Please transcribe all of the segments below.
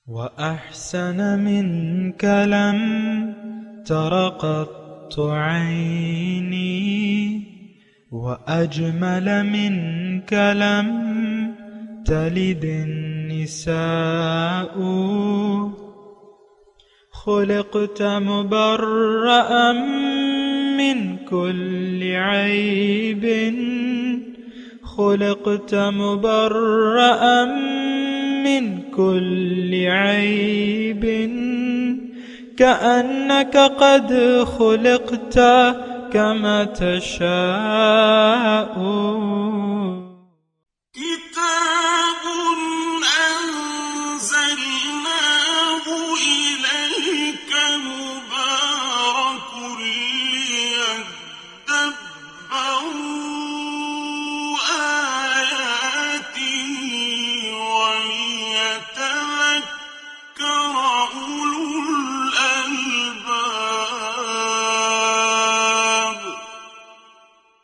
وأحسن منك لم تر قط عيني وأجمل منك لم تلد النساء خلقت مبرأ من كل عيب خلقت مبرأ من كل عيب كأنك قد خلقت كما تشاء كتاب أنزلناه إليك مبارك ليدبروا آياته وليتذكر أولو الألباب۔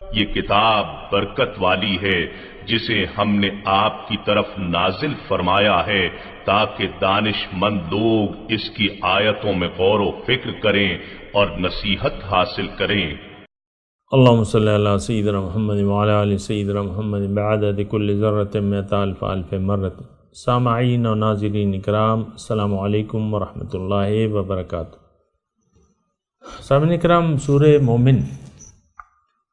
یہ کتاب برکت والی ہے جسے ہم نے آپ کی طرف نازل فرمایا ہے تاکہ دانش مند لوگ اس کی آیتوں میں غور و فکر کریں اور نصیحت حاصل کریں۔ اللہم صلی علی سیدنا محمد وعلی آل سیدنا محمد بعدد کل ذرۃ مئۃ الف الف مرۃ۔ سامعین و ناظرین اکرام، السلام علیکم ورحمۃ اللہ وبرکاتہ۔ سامعین اکرام، سورہ مومن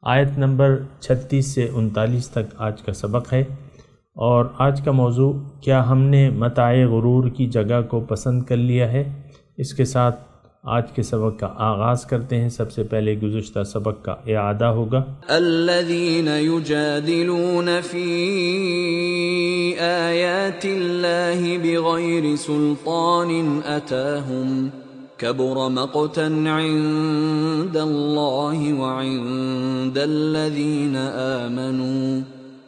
آیت نمبر 36 سے 39 تک آج کا سبق ہے، اور آج کا موضوع کیا ہم نے متاع غرور کی جگہ کو پسند کر لیا ہے؟ اس کے ساتھ آج کے سبق کا آغاز کرتے ہیں۔ سب سے پہلے گزشتہ سبق کا اعادہ ہوگا۔ الذين يجادلون في آيات الله بغير سلطان أتاهم كبر مقتا عند الله وعند الذين آمنوا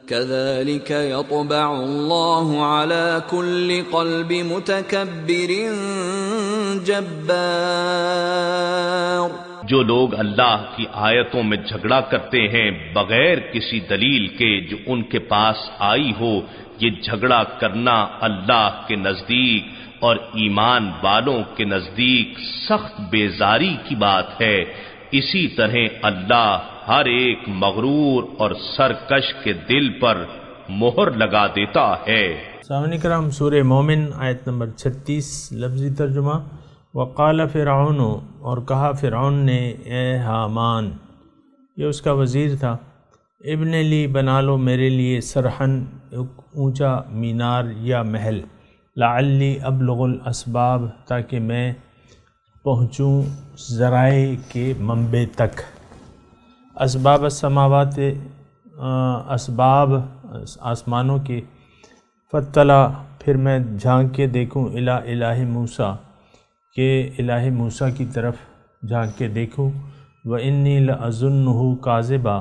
كذلك يطبع الله على كل قلب متكبر جبار۔ جو لوگ اللہ کی آیتوں میں جھگڑا کرتے ہیں بغیر کسی دلیل کے جو ان کے پاس آئی ہو، یہ جھگڑا کرنا اللہ کے نزدیک اور ایمان والوں کے نزدیک سخت بیزاری کی بات ہے۔ اسی طرح اللہ ہر ایک مغرور اور سرکش کے دل پر مہر لگا دیتا ہے۔ سامعین کرام، سورہ مومن آیت نمبر 36، لفظی ترجمہ۔ وقال فرعون، اور کہا فرعون نے، اے حامان، یہ اس کا وزیر تھا، ابن لی، بنا لو میرے لیے، سرحن، ایک اونچا مینار یا محل، لعلی ابلغ الاسباب، تاکہ میں پہنچوں ذرائع کے منبع تک۔ اسباب السماوات، اسباب آسمانوں کے، فطلع، پھر میں جھانک کے دیکھوں، الی الہ موسیٰ، کہ الہ موسیٰ کی طرف جھانک کے دیکھوں، وانی لأظنہ کاذبا،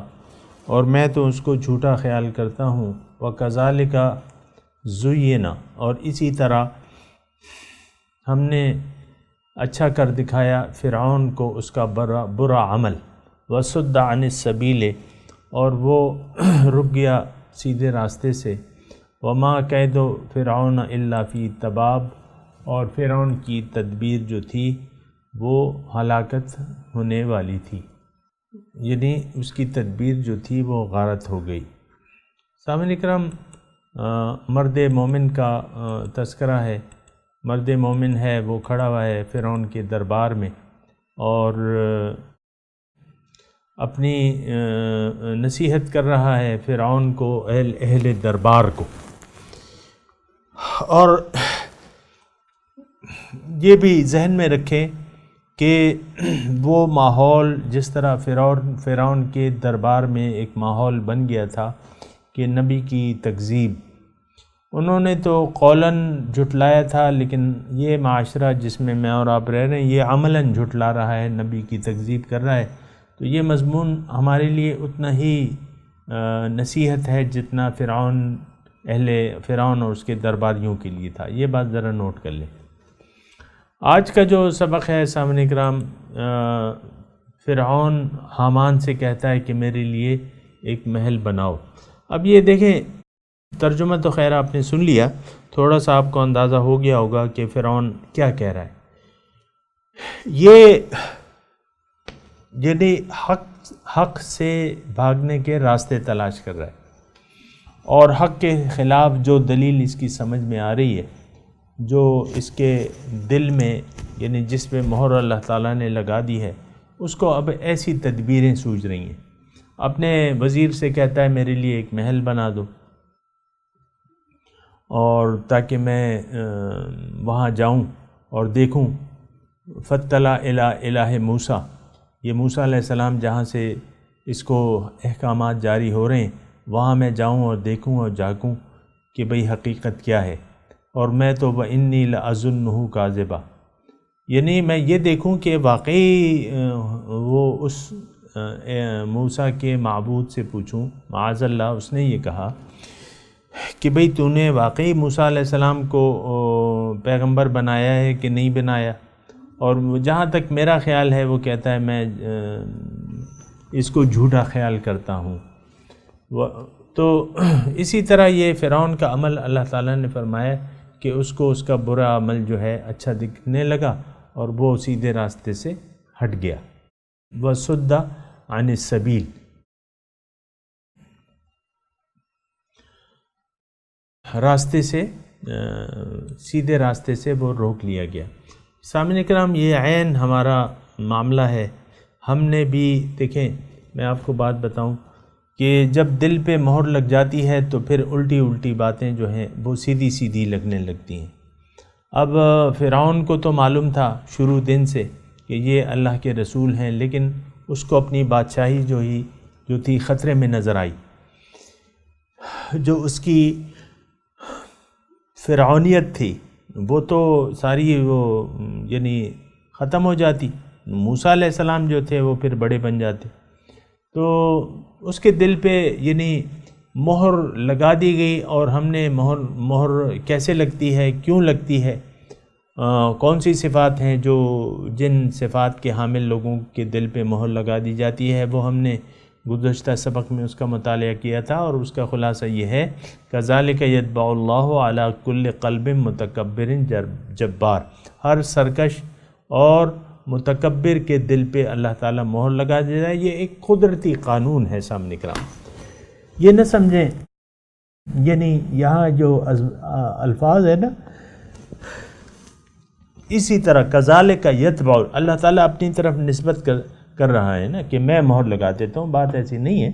اور میں تو اس کو جھوٹا خیال کرتا ہوں، وکذالک زینا، اور اسی طرح ہم نے اچھا کر دکھایا فرعون کو اس کا برا عمل، وصد عن السبیل، اور وہ رک گیا سیدھے راستے سے، وما کید فرعون الا فی تباب، اور فرعون کی تدبیر جو تھی وہ ہلاکت ہونے والی تھی، یعنی اس کی تدبیر جو تھی وہ غارت ہو گئی۔ سامعین اکرام، مرد مومن کا تذکرہ ہے۔ مرد مومن ہے، وہ کھڑا ہوا ہے فرعون کے دربار میں اور اپنی نصیحت کر رہا ہے فرعون کو، اہل دربار کو، اور یہ بھی ذہن میں رکھیں کہ وہ ماحول جس طرح فرعون کے دربار میں ایک ماحول بن گیا تھا کہ نبی کی تکذیب، انہوں نے تو قولاً جھٹلایا تھا، لیکن یہ معاشرہ جس میں میں اور آپ رہ رہے ہیں یہ عملاً جھٹلا رہا ہے، نبی کی تکذیب کر رہا ہے۔ تو یہ مضمون ہمارے لیے اتنا ہی نصیحت ہے جتنا فرعون اور اس کے درباریوں کے لیے تھا۔ یہ بات ذرا نوٹ کر لیں۔ آج کا جو سبق ہے سامعین اکرام، فرعون حامان سے کہتا ہے کہ میرے لیے ایک محل بناؤ۔ اب یہ دیکھیں ترجمہ تو خیر آپ نے سن لیا، تھوڑا سا آپ کو اندازہ ہو گیا ہوگا کہ فرعون کیا کہہ رہا ہے۔ یہ یعنی حق سے بھاگنے کے راستے تلاش کر رہا ہے، اور حق کے خلاف جو دلیل اس کی سمجھ میں آ رہی ہے، جو اس کے دل میں یعنی جس پہ مہر اللہ تعالیٰ نے لگا دی ہے، اس کو اب ایسی تدبیریں سوچ رہی ہیں۔ اپنے وزیر سے کہتا ہے میرے لیے ایک محل بنا دو، اور تاکہ میں وہاں جاؤں اور دیکھوں۔ فَاطَّلَعَ إِلَىٰ إِلَٰهِ موسیٰ، یہ موسیٰ علیہ السلام جہاں سے اس کو احکامات جاری ہو رہے ہیں، وہاں میں جاؤں اور دیکھوں اور جاگوں کہ بھئی حقیقت کیا ہے۔ اور میں تو وَإِنِّي لَأَظُنُّهُ كَاذِبًا، یعنی میں یہ دیکھوں کہ واقعی وہ اس موسیٰ کے معبود سے پوچھوں، معاذ اللہ اس نے یہ کہا کہ بھئی تو نے واقعی موسیٰ علیہ السلام کو پیغمبر بنایا ہے کہ نہیں بنایا۔ اور جہاں تک میرا خیال ہے وہ کہتا ہے میں اس کو جھوٹا خیال کرتا ہوں۔ تو اسی طرح یہ فرعون کا عمل اللہ تعالیٰ نے فرمایا کہ اس کو اس کا برا عمل جو ہے اچھا دکھنے لگا، اور وہ سیدھے راستے سے ہٹ گیا۔ وَصُدَّ عَنِ السَّبِيلِ، راستے سے سیدھے راستے سے وہ روک لیا گیا۔ سامعین کرام، یہ عین ہمارا معاملہ ہے۔ ہم نے بھی دیکھیں، میں آپ کو بات بتاؤں کہ جب دل پہ مہر لگ جاتی ہے تو پھر الٹی الٹی باتیں جو ہیں وہ سیدھی سیدھی لگنے لگتی ہیں۔ اب فرعون کو تو معلوم تھا شروع دن سے کہ یہ اللہ کے رسول ہیں، لیکن اس کو اپنی بادشاہی جو تھی خطرے میں نظر آئی۔ جو اس کی فرعونیت تھی وہ تو ساری یعنی ختم ہو جاتی۔ موسیٰ علیہ السلام جو تھے وہ پھر بڑے بن جاتے۔ تو اس کے دل پہ یعنی مہر لگا دی گئی، اور ہم نے مہر کیسے لگتی ہے، کیوں لگتی ہے، کون سی صفات ہیں جو جن صفات کے حامل لوگوں کے دل پہ مہر لگا دی جاتی ہے، وہ ہم نے گزشتہ سبق میں اس کا مطالعہ کیا تھا، اور اس کا خلاصہ یہ ہے کذالک یطبع اللہ علی کل قلب متکبر جبار، ہر سرکش اور متکبر کے دل پہ اللہ تعالیٰ مہر لگا دیتا ہے۔ یہ ایک قدرتی قانون ہے سامنے کرام، یہ نہ سمجھیں یعنی یہاں جو الفاظ ہے نا، اسی طرح کذالک یطبع، اللہ تعالیٰ اپنی طرف نسبت کر رہا ہے نا کہ میں مہر لگا دیتا ہوں، بات ایسی نہیں ہے۔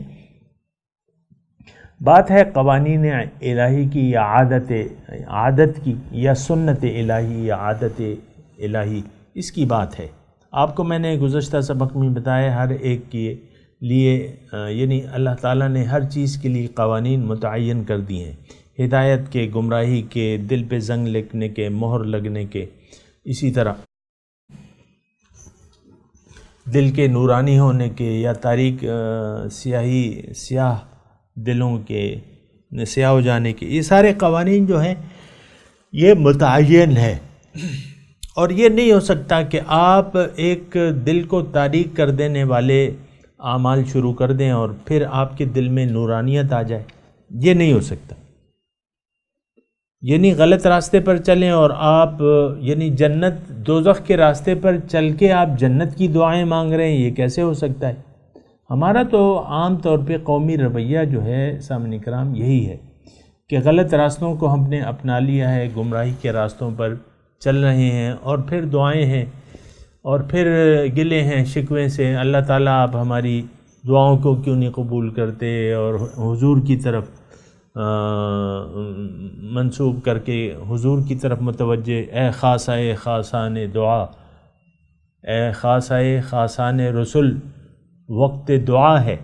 بات ہے قوانین الہی کی یا عادت کی، یا سنت الہی یا عادت الہی، اس کی بات ہے۔ آپ کو میں نے گزشتہ سبق میں بتایا ہر ایک کے لیے یعنی اللہ تعالیٰ نے ہر چیز کے لیے قوانین متعین کر دی ہیں، ہدایت کے، گمراہی کے، دل پہ زنگ لگنے کے، مہر لگنے کے، اسی طرح دل کے نورانی ہونے کے یا تاریک سیاہ دلوں کے سیاہ ہو جانے کے، یہ سارے قوانین جو ہیں یہ متعین ہے۔ اور یہ نہیں ہو سکتا کہ آپ ایک دل کو تاریک کر دینے والے اعمال شروع کر دیں اور پھر آپ کے دل میں نورانیت آ جائے، یہ نہیں ہو سکتا۔ یعنی غلط راستے پر چلیں اور آپ یعنی جنت دوزخ کے راستے پر چل کے آپ جنت کی دعائیں مانگ رہے ہیں، یہ کیسے ہو سکتا ہے؟ ہمارا تو عام طور پہ قومی رویہ جو ہے سامعین کرام یہی ہے کہ غلط راستوں کو ہم نے اپنا لیا ہے، گمراہی کے راستوں پر چل رہے ہیں، اور پھر دعائیں ہیں اور پھر گلے ہیں شکوے سے، اللہ تعالیٰ آپ ہماری دعاؤں کو کیوں نہیں قبول کرتے، اور حضور کی طرف منسوب کر کے حضور کی طرف متوجہ، اے خاصائے خاصان دعا، اے خاصائے خاصان رسول، وقت دعا ہے،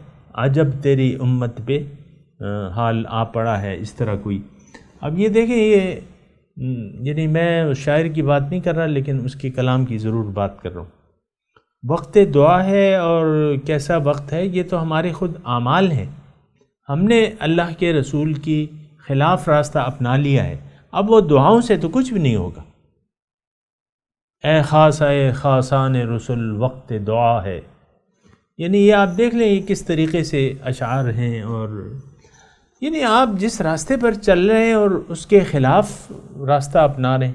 عجب تیری امت پہ حال آ پڑا ہے، اس طرح کوئی۔ اب یہ دیکھیں، یہ یعنی میں اس شاعر کی بات نہیں کر رہا، لیکن اس کے کلام کی ضرور بات کر رہا ہوں۔ وقت دعا ہے، اور کیسا وقت ہے، یہ تو ہمارے خود اعمال ہیں۔ ہم نے اللہ کے رسول کی خلاف راستہ اپنا لیا ہے، اب وہ دعاؤں سے تو کچھ بھی نہیں ہوگا۔ اے خاصائے خاصان رسول، وقت دعا ہے، یعنی یہ آپ دیکھ لیں یہ کس طریقے سے اشعار ہیں، اور یعنی آپ جس راستے پر چل رہے ہیں اور اس کے خلاف راستہ اپنا رہے ہیں،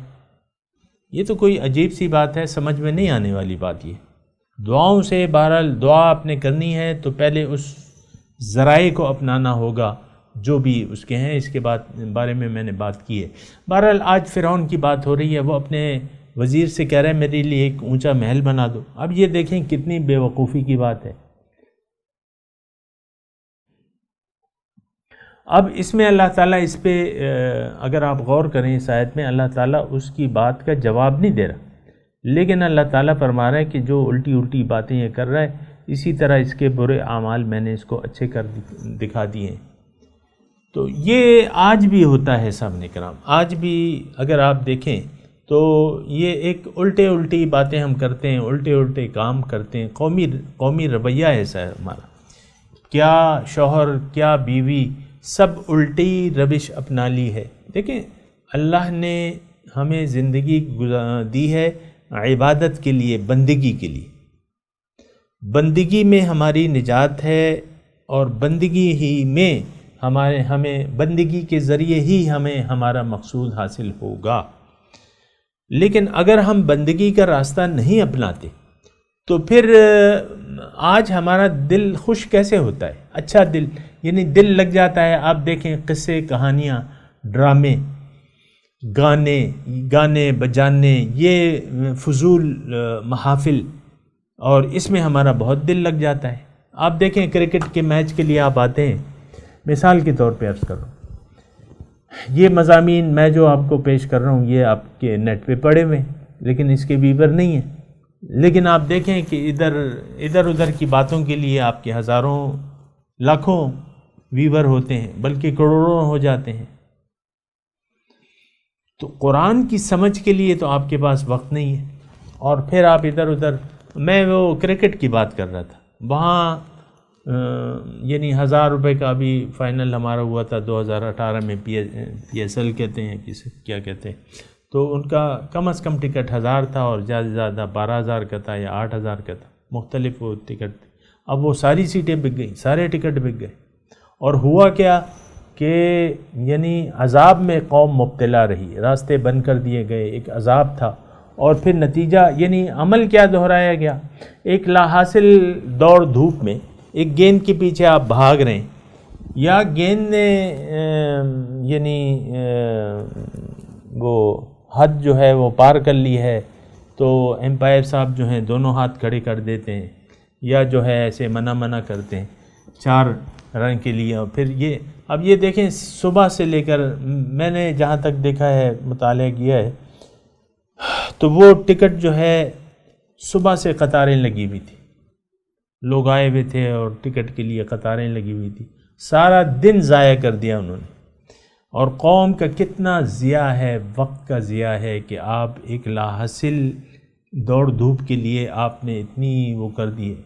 یہ تو کوئی عجیب سی بات ہے، سمجھ میں نہیں آنے والی بات. یہ دعاؤں سے بہرحال دعا آپ نے کرنی ہے تو پہلے اس ذرائع کو اپنانا ہوگا جو بھی اس کے ہیں. اس کے بارے میں نے بات کی ہے. بہرحال آج فرعون کی بات ہو رہی ہے، وہ اپنے وزیر سے کہہ رہے ہیں میرے لیے ایک اونچا محل بنا دو. اب یہ دیکھیں کتنی بے وقوفی کی بات ہے. اب اس میں اللہ تعالیٰ اس پہ اگر آپ غور کریں اس آیت میں، اللہ تعالیٰ اس کی بات کا جواب نہیں دے رہا، لیکن اللہ تعالیٰ فرما رہا ہے کہ جو الٹی باتیں یہ کر رہا ہے، اسی طرح اس کے برے اعمال میں نے اس کو اچھے کر دکھا دیے ہیں. تو یہ آج بھی ہوتا ہے سامنے کرام. آج بھی اگر آپ دیکھیں تو یہ ایک الٹی باتیں ہم کرتے ہیں، الٹے کام کرتے ہیں. قومی رویہ ایسا ہے ہمارا. کیا شوہر کیا بیوی سب الٹی روش اپنا لی ہے. دیکھیں اللہ نے ہمیں زندگی دی ہے عبادت کے لیے، بندگی کے لیے. بندگی میں ہماری نجات ہے اور بندگی ہی میں ہمیں بندگی کے ذریعے ہی ہمیں ہمارا مقصود حاصل ہوگا. لیکن اگر ہم بندگی کا راستہ نہیں اپناتے تو پھر آج ہمارا دل خوش کیسے ہوتا ہے؟ اچھا دل یعنی دل لگ جاتا ہے. آپ دیکھیں قصے، کہانیاں، ڈرامے، گانے بجانے، یہ فضول محافل، اور اس میں ہمارا بہت دل لگ جاتا ہے. آپ دیکھیں کرکٹ کے میچ کے لیے آپ آتے ہیں، مثال کے طور پہ عرض کر رہا ہوں، یہ مضامین میں جو آپ کو پیش کر رہا ہوں یہ آپ کے نیٹ پہ پڑے ہوئے ہیں لیکن اس کے ویور نہیں ہیں. لیکن آپ دیکھیں کہ ادھر کی باتوں کے لیے آپ کے ہزاروں لاکھوں ویور ہوتے ہیں، بلکہ کروڑوں ہو جاتے ہیں. تو قرآن کی سمجھ کے لیے تو آپ کے پاس وقت نہیں ہے، اور پھر آپ ادھر میں وہ کرکٹ کی بات کر رہا تھا، وہاں یعنی 1000 روپے کا بھی فائنل ہمارا ہوا تھا 2018 میں، پی ایس ایل کہتے ہیں کیا کہتے ہیں. تو ان کا کم از کم ٹکٹ 1000 تھا اور زیادہ سے زیادہ 12000 کا تھا یا 8000 کا تھا، مختلف وہ ٹکٹ تھے. اب وہ ساری سیٹیں بک گئیں، سارے ٹکٹ بک گئے. اور ہوا کیا کہ یعنی عذاب میں قوم مبتلا رہی، راستے بند کر دیے گئے، ایک عذاب تھا. اور پھر نتیجہ یعنی عمل کیا دہرایا گیا؟ ایک لا حاصل دوڑ دھوپ میں ایک گیند کے پیچھے آپ بھاگ رہے ہیں، یا گیند نے یعنی وہ حد جو ہے وہ پار کر لی ہے، تو امپائر صاحب جو ہیں دونوں ہاتھ کھڑے کر دیتے ہیں، یا جو ہے ایسے منع کرتے ہیں 4 رن کے لیے. اور پھر اب یہ دیکھیں صبح سے لے کر میں نے جہاں تک دیکھا ہے، مطالعہ کیا ہے، تو وہ ٹکٹ جو ہے صبح سے قطاریں لگی ہوئی تھی، لوگ آئے ہوئے تھے اور ٹکٹ کے لیے قطاریں لگی ہوئی تھی. سارا دن ضائع کر دیا انہوں نے. اور قوم کا کتنا ضیاع ہے، وقت کا ضیاع ہے کہ آپ ایک لا حاصل دوڑ دھوپ کے لیے آپ نے اتنی وہ کر دی ہے.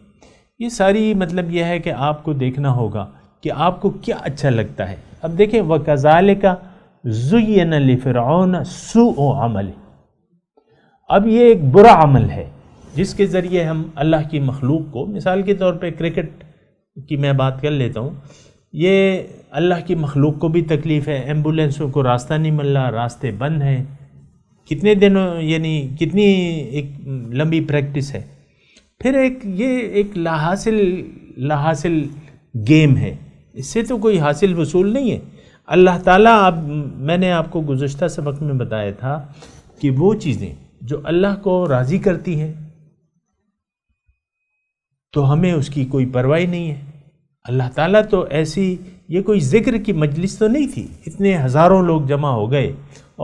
یہ ساری مطلب یہ ہے کہ آپ کو دیکھنا ہوگا کہ آپ کو کیا اچھا لگتا ہے. اب دیکھیں وَكَذَلِكَ زُيِّنَ لِفِرْعَوْنَ سُوءُ عَمَلِ. اب یہ ایک برا عمل ہے جس کے ذریعے ہم اللہ کی مخلوق کو، مثال کے طور پہ کرکٹ کی میں بات کر لیتا ہوں، یہ اللہ کی مخلوق کو بھی تکلیف ہے. ایمبولینسوں کو راستہ نہیں مل رہا، راستے بند ہیں. کتنے دنوں یعنی کتنی ایک لمبی پریکٹس ہے. پھر یہ ایک لا حاصل گیم ہے، اس سے تو کوئی حاصل وصول نہیں ہے. اللہ تعالیٰ میں نے آپ کو گزشتہ سبق میں بتایا تھا کہ وہ چیزیں جو اللہ کو راضی کرتی ہیں تو ہمیں اس کی کوئی پرواہ نہیں ہے. اللہ تعالیٰ تو ایسی، یہ کوئی ذکر کی مجلس تو نہیں تھی، اتنے ہزاروں لوگ جمع ہو گئے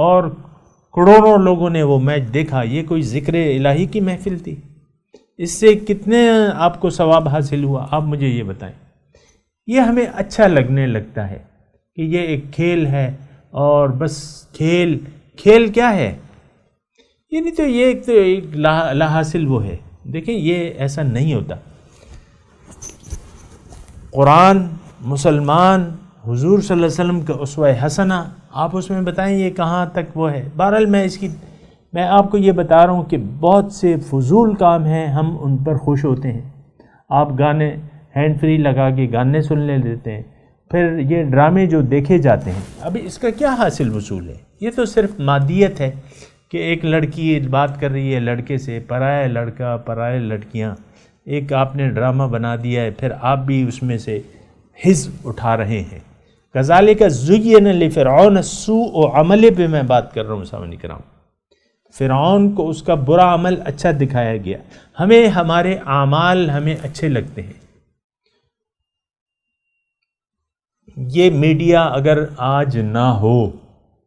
اور کروڑوں لوگوں نے وہ میچ دیکھا. یہ کوئی ذکر الہی کی محفل تھی؟ اس سے کتنے آپ کو ثواب حاصل ہوا؟ آپ مجھے یہ بتائیں. یہ ہمیں اچھا لگنے لگتا ہے کہ یہ ایک کھیل ہے، اور بس کھیل کیا ہے؟ یعنی تو یہ ایک لا حاصل وہ ہے. دیکھیں یہ ایسا نہیں ہوتا. قرآن، مسلمان، حضور صلی اللہ علیہ وسلم کا اسوہ حسنہ، آپ اس میں بتائیں یہ کہاں تک وہ ہے. بہرحال میں آپ کو یہ بتا رہا ہوں کہ بہت سے فضول کام ہیں، ہم ان پر خوش ہوتے ہیں. آپ گانے ہینڈ فری لگا کے گانے سن لیتے ہیں، پھر یہ ڈرامے جو دیکھے جاتے ہیں، اب اس کا کیا حاصل وصول ہے؟ یہ تو صرف مادیت ہے کہ ایک لڑکی بات کر رہی ہے لڑکے سے، پرایا لڑکا پرائے لڑکیاں، ایک آپ نے ڈرامہ بنا دیا ہے، پھر آپ بھی اس میں سے حص اٹھا رہے ہیں۔ کذالک زین لفرعون سوء عمل پہ میں بات کر رہا ہوں سامعین کرام۔ فرعون کو اس کا برا عمل اچھا دکھایا گیا، ہمیں ہمارے اعمال ہمیں اچھے لگتے ہیں۔ یہ میڈیا اگر آج نہ ہو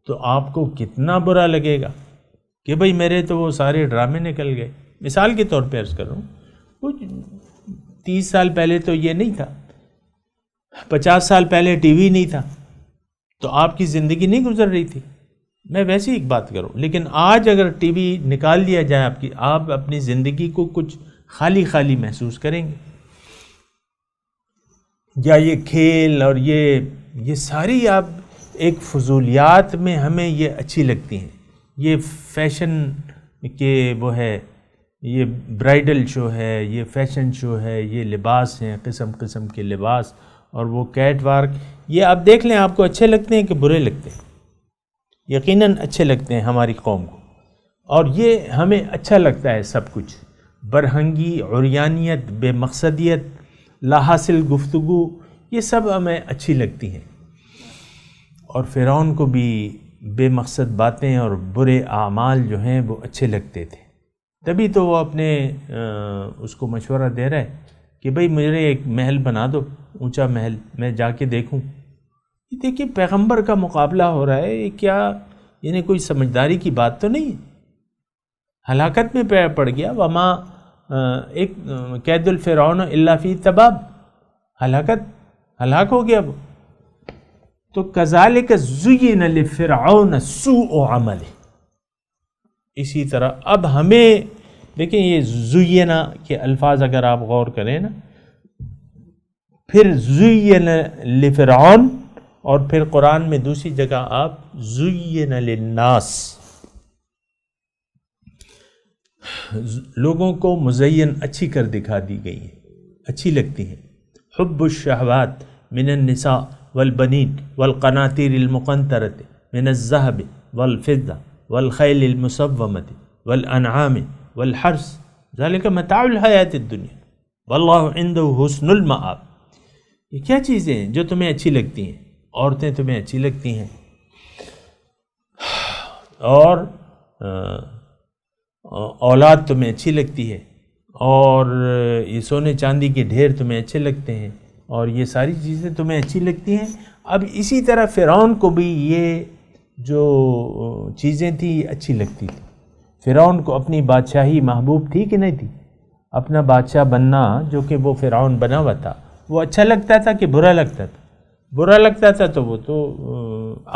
تو آپ کو کتنا برا لگے گا کہ بھئی میرے تو وہ سارے ڈرامے نکل گئے۔ مثال کے طور پہ عرض کروں، کچھ 30 سال پہلے تو یہ نہیں تھا، 50 سال پہلے ٹی وی نہیں تھا، تو آپ کی زندگی نہیں گزر رہی تھی، میں ویسی ایک بات کروں۔ لیکن آج اگر ٹی وی نکال دیا جائے آپ اپنی زندگی کو کچھ خالی خالی محسوس کریں گے۔ یا یہ کھیل اور یہ ساری آپ ایک فضولیات میں ہمیں یہ اچھی لگتی ہیں، یہ فیشن کے وہ ہے، یہ برائڈل شو ہے، یہ فیشن شو ہے، یہ لباس ہیں قسم قسم کے لباس، اور وہ کیٹ وارک، یہ آپ دیکھ لیں آپ کو اچھے لگتے ہیں کہ برے لگتے ہیں؟ یقیناً اچھے لگتے ہیں ہماری قوم کو، اور یہ ہمیں اچھا لگتا ہے سب کچھ۔ برہنگی، عریانیت، بے مقصدیت، لا حاصل گفتگو، یہ سب ہمیں اچھی لگتی ہیں۔ اور فرعون کو بھی بے مقصد باتیں اور برے اعمال جو ہیں وہ اچھے لگتے تھے، تبھی تو وہ اپنے اس کو مشورہ دے رہا ہے کہ بھئی مجھے ایک محل بنا دو، اونچا محل، میں جا کے دیکھوں۔ یہ دیکھیے پیغمبر کا مقابلہ ہو رہا ہے، یہ کیا یعنی کوئی سمجھداری کی بات تو نہیں ہے، ہلاکت میں پڑ گیا۔ وما ایک قید الفرعون الا فی تباب، ہلاک ہو گیا وہ۔ تو کذالک زین لفرعون سوء عمل، اسی طرح اب ہمیں دیکھیں یہ زینا کے الفاظ اگر آپ غور کریں نا، پھر زین لفرعون، اور پھر قرآن میں دوسری جگہ آپ زین للناس، لوگوں کو مزین اچھی کر دکھا دی گئی ہے، اچھی لگتی ہیں۔ حب الشہوات من النساء والبنین والقناطیر المقنطرۃ من الذہب والفضہ والخیل المسومۃ والانعام والحرث ذلک متاع الحیاۃ الدنیا واللہ عندہ حسن المآب۔ یہ کیا چیزیں ہیں جو تمہیں اچھی لگتی ہیں؟ عورتیں تمہیں اچھی لگتی ہیں، اور اولاد تمہیں اچھی لگتی ہے، اور یہ سونے چاندی کے ڈھیر تمہیں اچھے لگتے ہیں، اور یہ ساری چیزیں تمہیں اچھی لگتی ہیں۔ اب اسی طرح فرعون کو بھی یہ جو چیزیں تھیں یہ اچھی لگتی تھی۔ فرعون کو اپنی بادشاہی محبوب تھی کہ نہیں تھی؟ اپنا بادشاہ بننا جو کہ وہ فرعون بنا ہوا تھا، وہ اچھا لگتا تھا کہ برا لگتا تھا؟ برا لگتا تھا تو وہ تو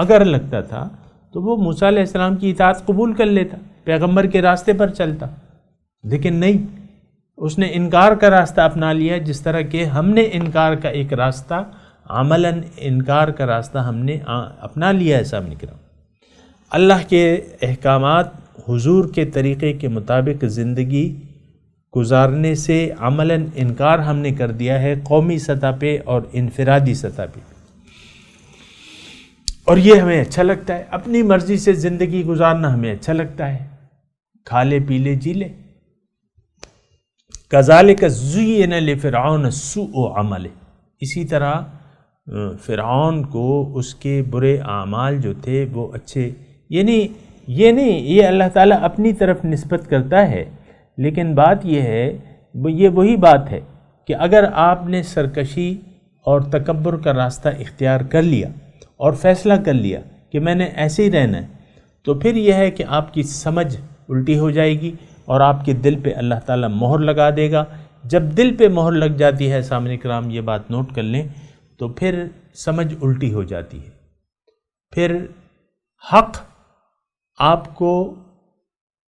اگر لگتا تھا تو وہ موسیٰ علیہ السلام کی اطاعت قبول کر لیتا، پیغمبر کے راستے پر چلتا، لیکن نہیں، اس نے انکار کا راستہ اپنا لیا، جس طرح کہ ہم نے انکار کا ایک راستہ، عملاً انکار کا راستہ ہم نے اپنا لیا ہے۔ سامنے کرام، اللہ کے احکامات حضور کے طریقے کے مطابق زندگی گزارنے سے عملاً انکار ہم نے کر دیا ہے، قومی سطح پہ اور انفرادی سطح پہ، اور یہ ہمیں اچھا لگتا ہے۔ اپنی مرضی سے زندگی گزارنا ہمیں اچھا لگتا ہے، کھا لے پی لے جی لے۔ کذالک زین لفرعون سوء عمل، اسی طرح فرعون کو اس کے برے اعمال جو تھے وہ اچھے، یعنی یہ نہیں، یہ اللہ تعالیٰ اپنی طرف نسبت کرتا ہے، لیکن بات یہ ہے، یہ وہی بات ہے کہ اگر آپ نے سرکشی اور تکبر کا راستہ اختیار کر لیا اور فیصلہ کر لیا کہ میں نے ایسے ہی رہنا ہے، تو پھر یہ ہے کہ آپ کی سمجھ الٹی ہو جائے گی اور آپ کے دل پہ اللہ تعالیٰ مہر لگا دے گا۔ جب دل پہ مہر لگ جاتی ہے، سامعین کرام یہ بات نوٹ کر لیں، تو پھر سمجھ الٹی ہو جاتی ہے، پھر حق آپ کو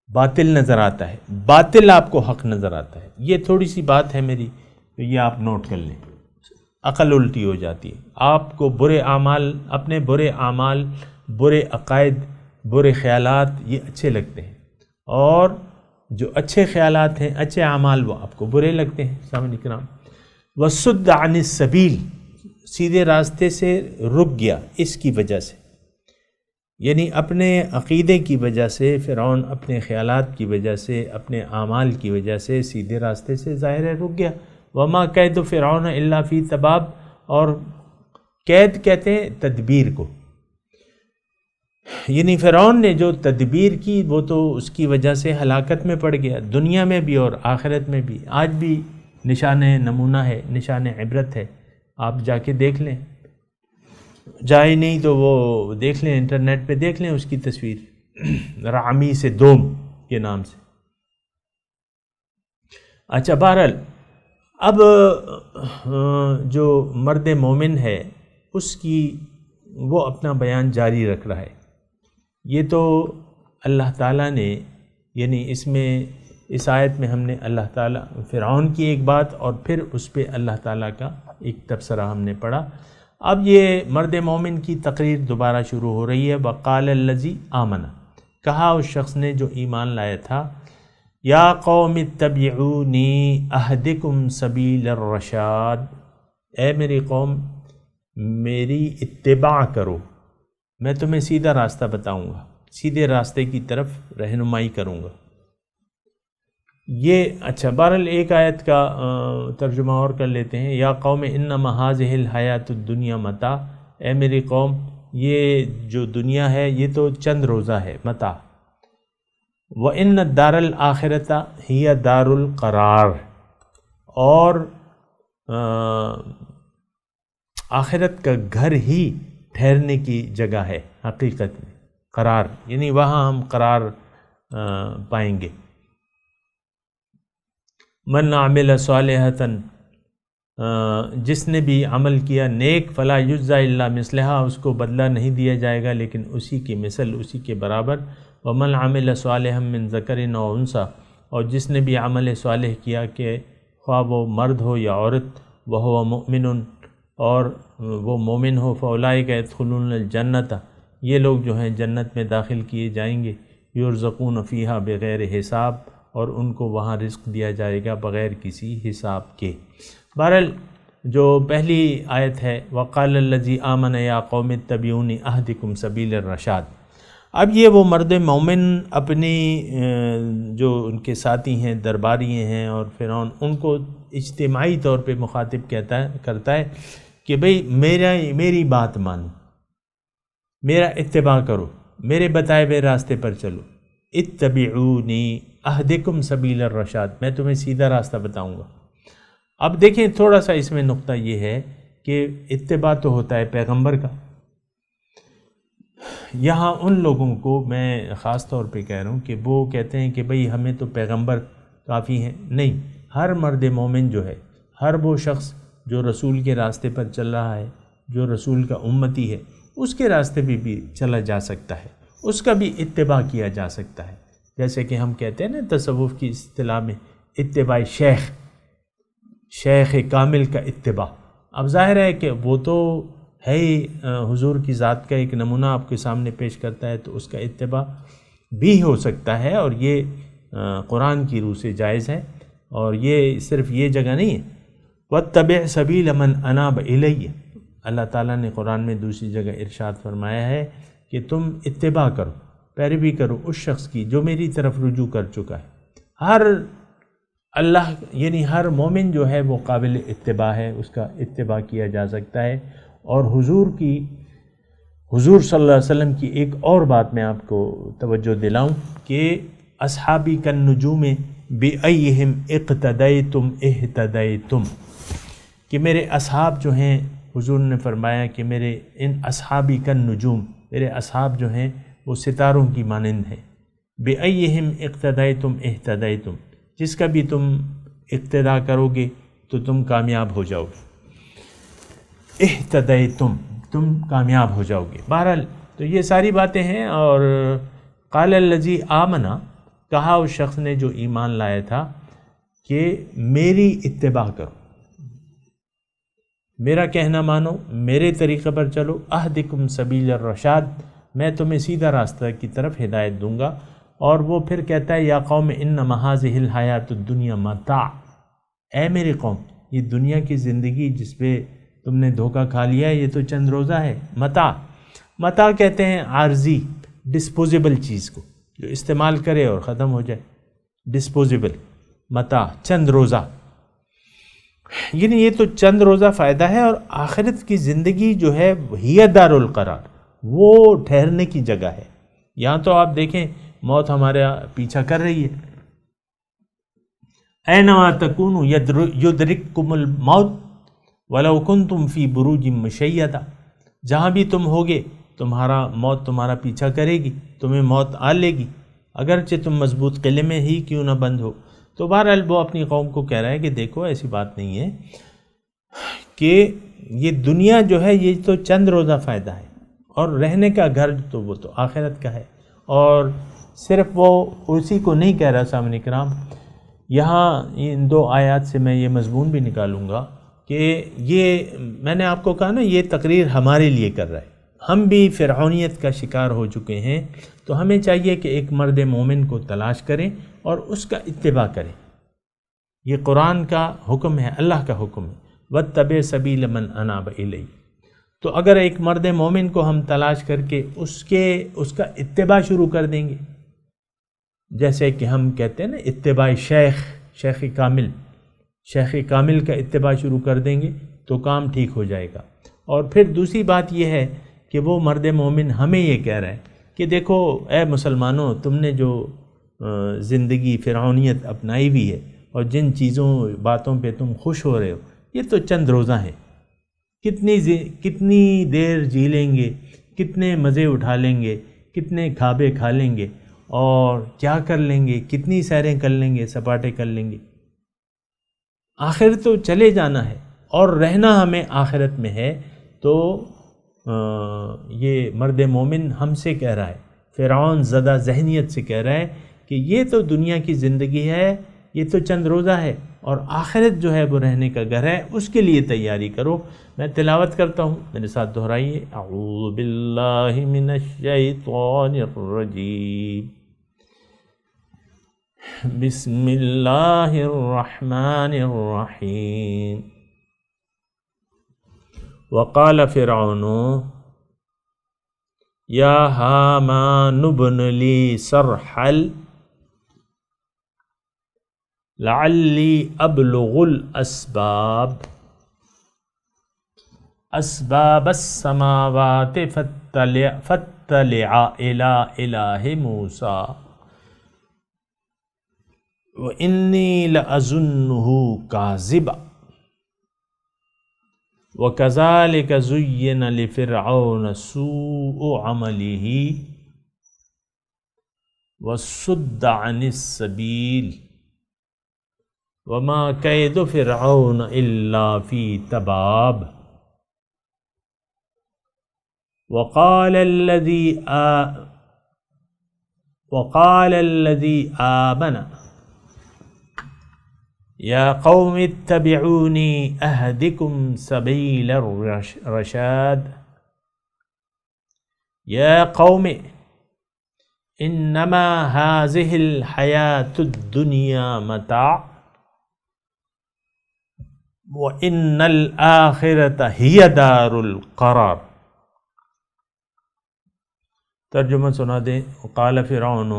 باطل نظر آتا ہے، باطل آپ کو حق نظر آتا ہے۔ یہ تھوڑی سی بات ہے میری، تو یہ آپ نوٹ کر لیں، عقل الٹی ہو جاتی ہے، آپ کو برے اعمال، اپنے برے اعمال، برے عقائد، برے خیالات یہ اچھے لگتے ہیں، اور جو اچھے خیالات ہیں، اچھے اعمال وہ آپ کو برے لگتے ہیں۔ سامعین کرام، وَصُدَّ عَنِ السَّبِيلِ، سیدھے راستے سے رک گیا اس کی وجہ سے، یعنی اپنے عقیدے کی وجہ سے فرعون اپنے خیالات کی وجہ سے اپنے اعمال کی وجہ سے سیدھے راستے سے ظاہر ہے رک گیا۔ وما قید فرعون الا فی تباب، اور قید کہتے ہیں تدبیر کو، یعنی فرعون نے جو تدبیر کی وہ تو اس کی وجہ سے ہلاکت میں پڑ گیا، دنیا میں بھی اور آخرت میں بھی۔ آج بھی نشان نمونہ ہے، نشان عبرت ہے، آپ جا کے دیکھ لیں، جائے نہیں تو وہ دیکھ لیں، انٹرنیٹ پہ دیکھ لیں اس کی تصویر، رعمی سے دوم کے نام سے۔ اچھا بہرحال اب جو مرد مومن ہے اس کی وہ اپنا بیان جاری رکھ رہا ہے۔ یہ تو اللہ تعالیٰ نے، یعنی اس آیت میں ہم نے اللہ تعالیٰ فرعون کی ایک بات اور پھر اس پہ اللہ تعالیٰ کا ایک تبصرہ ہم نے پڑھا۔ اب یہ مرد مومن کی تقریر دوبارہ شروع ہو رہی ہے۔ وقال الذی آمن، کہا اس شخص نے جو ایمان لایا تھا، یا قوم اتبعونی اہدکم سبیل الرشاد، اے میری قوم میری اتباع کرو، میں تمہیں سیدھا راستہ بتاؤں گا، سیدھے راستے کی طرف رہنمائی کروں گا۔ یہ اچھا بہرحال ایک آیت کا ترجمہ اور کر لیتے ہیں۔ یا قوم انما ھذہ الحیات الدنیا متاع، اے میری قوم یہ جو دنیا ہے یہ تو چند روزہ ہے، متاع۔ وَإِنَّ الدَّارَ الْآخِرَةَ ہِیَ دار القرار، اور آخرت کا گھر ہی ٹھہرنے کی جگہ ہے، حقیقت میں قرار، یعنی وہاں ہم قرار پائیں گے۔ من عمل صالحۃ، جس نے بھی عمل کیا نیک، فلا یجزا الا مثلہا، اس کو بدلہ نہیں دیا جائے گا لیکن اسی کی مثل، اسی کے برابر۔ ومن عمل صالحا من ذکر او انثی، اور جس نے بھی عمل صالح کیا کہ خواہ وہ مرد ہو یا عورت، وہو مؤمن، اور وہ مومن ہو، فاولئک یدخلون الجنۃ، یہ لوگ جو ہیں جنت میں داخل کیے جائیں گے، یرزقون فیہا بغیر حساب، اور ان کو وہاں رزق دیا جائے گا بغیر کسی حساب کے۔ بہرحال جو پہلی آیت ہے وقال الذی آمن یا قوم اتبعونی اہدکم سبیل الرشاد، اب یہ وہ مرد مومن اپنی جو ان کے ساتھی ہیں، درباری ہیں اور فرعون، ان کو اجتماعی طور پہ مخاطب کرتا ہے کہ بھئی میری بات مانو، میرا اتباع کرو، میرے بتائے ہوئے راستے پر چلو، اتبعونی اہدکم سبیل الرشاد، میں تمہیں سیدھا راستہ بتاؤں گا۔ اب دیکھیں تھوڑا سا اس میں نقطہ یہ ہے کہ اتباع تو ہوتا ہے پیغمبر کا، یہاں ان لوگوں کو میں خاص طور پہ کہہ رہا ہوں کہ وہ کہتے ہیں کہ بھئی ہمیں تو پیغمبر کافی ہیں، نہیں، ہر مرد مومن جو ہے، ہر وہ شخص جو رسول کے راستے پر چل رہا ہے، جو رسول کا امتی ہے، اس کے راستے پہ بھی چلا جا سکتا ہے، اس کا بھی اتباع کیا جا سکتا ہے۔ جیسے کہ ہم کہتے ہیں نا تصوف کی اصطلاح میں اتباع شیخ کامل کا اتباع۔ اب ظاہر ہے کہ وہ تو ہے ہی حضور کی ذات کا ایک نمونہ آپ کے سامنے پیش کرتا ہے، تو اس کا اتباع بھی ہو سکتا ہے، اور یہ قرآن کی روح سے جائز ہے، اور یہ صرف یہ جگہ نہیں ہے۔ وَاتَّبِعْ سَبِيلَ مَنْ أَنَابَ إِلَيَّ، اللہ تعالیٰ نے قرآن میں دوسری جگہ ارشاد فرمایا ہے کہ تم اتباع کرو، پیروی کرو اس شخص کی جو میری طرف رجوع کر چکا ہے۔ ہر اللہ یعنی ہر مومن جو ہے وہ قابل اتباع ہے، اس کا اتباع کیا جا سکتا ہے۔ اور حضور صلی اللہ علیہ وسلم کی ایک اور بات میں آپ کو توجہ دلاؤں کہ اصحابی کالنجوم بأیہم اقتدیتم اہتدیتم، کہ میرے اصحاب جو ہیں، حضور نے فرمایا کہ میرے ان اصحابی کالنجوم، میرے اصحاب جو ہیں وہ ستاروں کی مانند ہیں، بأیہم اقتدیتم اہتدیتم، جس کا بھی تم اقتداء کرو گے تو تم کامیاب ہو جاؤ گے، اہتدیتم، تم کامیاب ہو جاؤ گے۔ بہرحال تو یہ ساری باتیں ہیں۔ اور قال الذی آمنا، کہا اس شخص نے جو ایمان لایا تھا کہ میری اتباع کرو، میرا کہنا مانو، میرے طریقے پر چلو، اہدکم سبیل الرشاد، میں تمہیں سیدھا راستہ کی طرف ہدایت دوں گا۔ اور وہ پھر کہتا ہے یا قوم انما ھذہ الحیات الدنیا متاع، اے میری قوم یہ دنیا کی زندگی جس پہ تم نے دھوکہ کھا لیا ہے، یہ تو چند روزہ ہے۔ متاع کہتے ہیں عارضی ڈسپوزیبل چیز کو، جو استعمال کرے اور ختم ہو جائے، ڈسپوزیبل متاع، چند روزہ، یعنی یہ تو چند روزہ فائدہ ہے۔ اور آخرت کی زندگی جو ہے ہی دار القرار، وہ ٹھہرنے کی جگہ ہے۔ یہاں تو آپ دیکھیں موت ہمارے پیچھا کر رہی ہے، اینما تکونوا یدرککم الموت ولو کنتم فی بروج مشیدہ، جہاں بھی تم ہوگے موت تمہارا پیچھا کرے گی، تمہیں موت آ لے گی، اگرچہ تم مضبوط قلعے میں ہی کیوں نہ بند ہو۔ تو بہرحال وہ اپنی قوم کو کہہ رہا ہے کہ دیکھو ایسی بات نہیں ہے کہ یہ دنیا جو ہے یہ تو چند روزہ فائدہ ہے، اور رہنے کا گھر تو وہ تو آخرت کا ہے۔ اور صرف وہ اسی کو نہیں کہہ رہا سامعین کرام، یہاں ان دو آیات سے میں یہ مضمون بھی نکالوں گا کہ یہ میں نے آپ کو کہا نا، یہ تقریر ہمارے لیے کر رہا ہے، ہم بھی فرعونیت کا شکار ہو چکے ہیں، تو ہمیں چاہیے کہ ایک مرد مومن کو تلاش کریں اور اس کا اتباع کریں۔ یہ قرآن کا حکم ہے، اللہ کا حکم ہے، وَاتَّبِعْ سَبِيلَ مَنْ أَنَابَ إِلَيَّ۔ تو اگر ایک مرد مومن کو ہم تلاش کر کے اس کا اتباع شروع کر دیں گے، جیسے کہ ہم کہتے ہیں نا اتباع شیخ کامل کا اتباع شروع کر دیں گے تو کام ٹھیک ہو جائے گا۔ اور پھر دوسری بات یہ ہے کہ وہ مرد مومن ہمیں یہ کہہ رہا ہے کہ دیکھو اے مسلمانوں، تم نے جو زندگی فرعونیت اپنائی ہوئی ہے اور جن باتوں پہ تم خوش ہو رہے ہو، یہ تو چند روزہ ہیں، کتنی دیر جی لیں گے، کتنے مزے اٹھا لیں گے، کتنے کھابے کھا لیں گے، اور کیا کر لیں گے، کتنی سیریں کر لیں گے، سپاٹے کر لیں گے۔ آخر تو چلے جانا ہے اور رہنا ہمیں آخرت میں ہے۔ تو یہ مرد مومن ہم سے کہہ رہا ہے، فرعون زدہ ذہنیت سے کہہ رہا ہے کہ یہ تو دنیا کی زندگی ہے، یہ تو چند روزہ ہے، اور آخرت جو ہے وہ رہنے کا گھر ہے، اس کے لیے تیاری کرو۔ میں تلاوت کرتا ہوں، میرے ساتھ دہرائیے، اعوذ باللہ من الشیطان الرجیم، بسم اللہ الرحمن الرحیم۔ وقال فرعون یا ہامان ابن لی صرحا لعلی ابلغ الاسباب السماوات فاطلع الى الہ موسیٰ وانی لأظنہ کاذبا وَكَذَلِكَ زُيِّنَ لِفِرْعَوْنَ سُوءُ عَمَلِهِ وَصُدَّ عَنِ السَّبِيلِ وَمَا كَيْدُ فِرْعَوْنَ إِلَّا فِي تَبَابٍ وَقَالَ الَّذِي آمَنَ یا قوم اتبعونی اہدکم سبیل الرشاد یا قوم انما هذه الحیاة الدنیا متاع وان الآخرة ہی دار القرار۔ ترجمہ سنا دیں۔ وقال فرعون،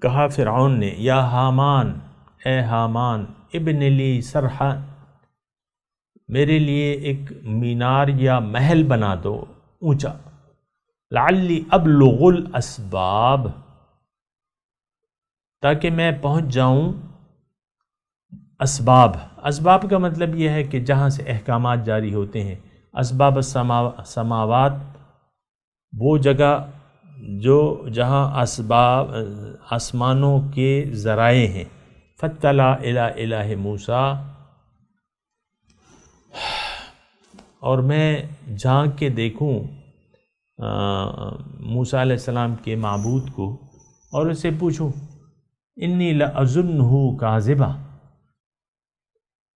کہا فرعون نے، یا حامان، اے حامان، ابن لی صرحا، میرے لیے ایک مینار یا محل بنا دو اونچا، لعلی ابلغ الاسباب، تاکہ میں پہنچ جاؤں اسباب کا مطلب یہ ہے کہ جہاں سے احکامات جاری ہوتے ہیں، اسباب السماوات وہ جگہ جہاں آسمانوں کے ذرائع ہیں، فاطلع الی الہ موسیٰ، اور میں جھانک کے دیکھوں موسیٰ علیہ السلام کے معبود کو اور اسے پوچھوں، انی لأظنہ کاذبا،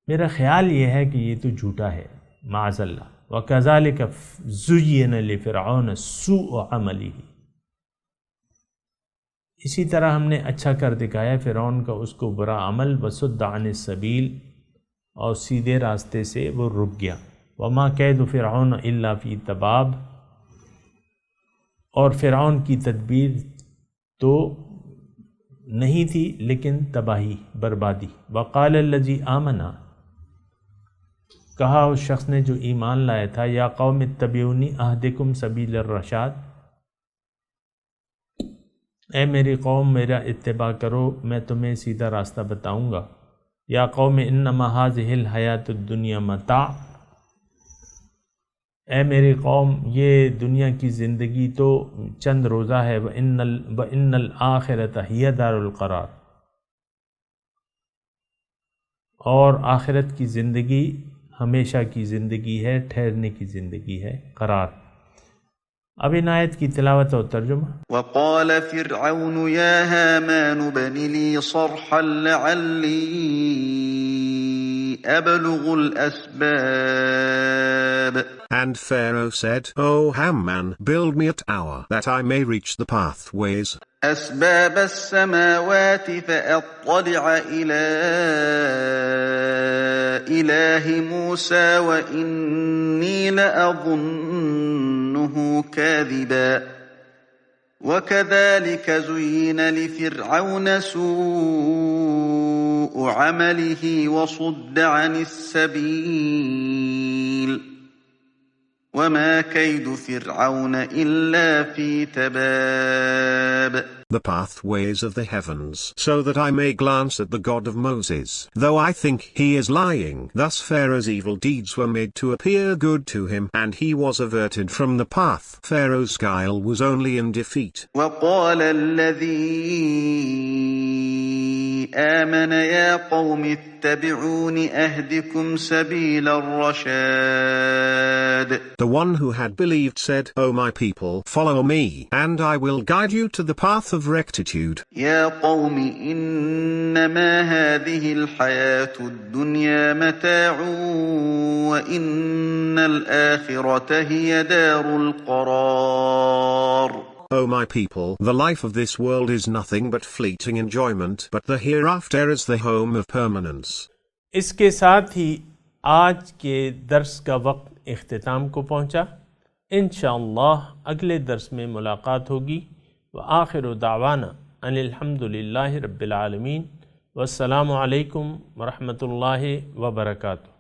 میرا خیال یہ ہے کہ یہ تو جھوٹا ہے، معاذ اللہ۔ وَكَذَلِكَ زُيِّنَ لِفِرْعَوْنَ سُوءُ عَمَلِهِ، اسی طرح ہم نے اچھا کر دکھایا فرعون کا اس کو برا عمل، وَصُدَّ عَنِ السَّبِيلِ، اور سیدھے راستے سے وہ رک گیا۔ وما کید فرعون الا فی تباب، اور فرعون کی تدبیر تو نہیں تھی لیکن تباہی، بربادی۔ وقال الذی آمنا، کہا اس شخص نے جو ایمان لایا تھا، یا قوم اتبعونی اہدکم سبیل الرشاد، اے میری قوم میرا اتباع کرو، میں تمہیں سیدھا راستہ بتاؤں گا۔ یا قوم انما ھذہ الحیاۃ الدنیا متاع، اے میری قوم یہ دنیا کی زندگی تو چند روزہ ہے، وَإِنَّ الْآخِرَةَ هِيَ دَارُ الْقَرَارِ، اور آخرت کی زندگی ہمیشہ کی زندگی ہے، ٹھہرنے کی زندگی ہے، قرار۔ اب ان آیت کی تلاوت اور ترجمہ۔ وقال فرعون يا هامان ابن لي صرحا لعلي أبلغ الأسباب. And Pharaoh said, O Haman, build me a tower that I may reach the pathways. أسباب السماوات فأطلع إلى إله موسى وإني لأظنه كاذبا. وكذلك زين لفرعون سوء عمله وصد عن السبيل وما كيد فرعون إلا في تباب. The pathways of the heavens, so that I may glance at the God of Moses, though I think he is lying. Thus Pharaoh's evil deeds were made to appear good to him, and he was averted from the path. Pharaoh's guile was only in defeat. وقال الذي آمن يا قوم اتبعون أهدكم سبيل الرشاد. The one who had believed said, O my people, follow me, and I will guide you to the path of rectitude. يا قوم إنما هذه الحياة الدنيا متاع وإن الآخرة هي دار القرار. O my people, the life of this world is nothing but fleeting enjoyment, but the hereafter is the home of permanence. اس کے ساتھ ہی آج کے درس کا وقت اختتام کو پہنچا۔ انشاءاللہ اگلے درس میں ملاقات ہوگی۔ وآخر دعوانا ان الحمدللہ رب العالمین، والسلام علیکم ورحمۃ اللہ وبرکاتہ۔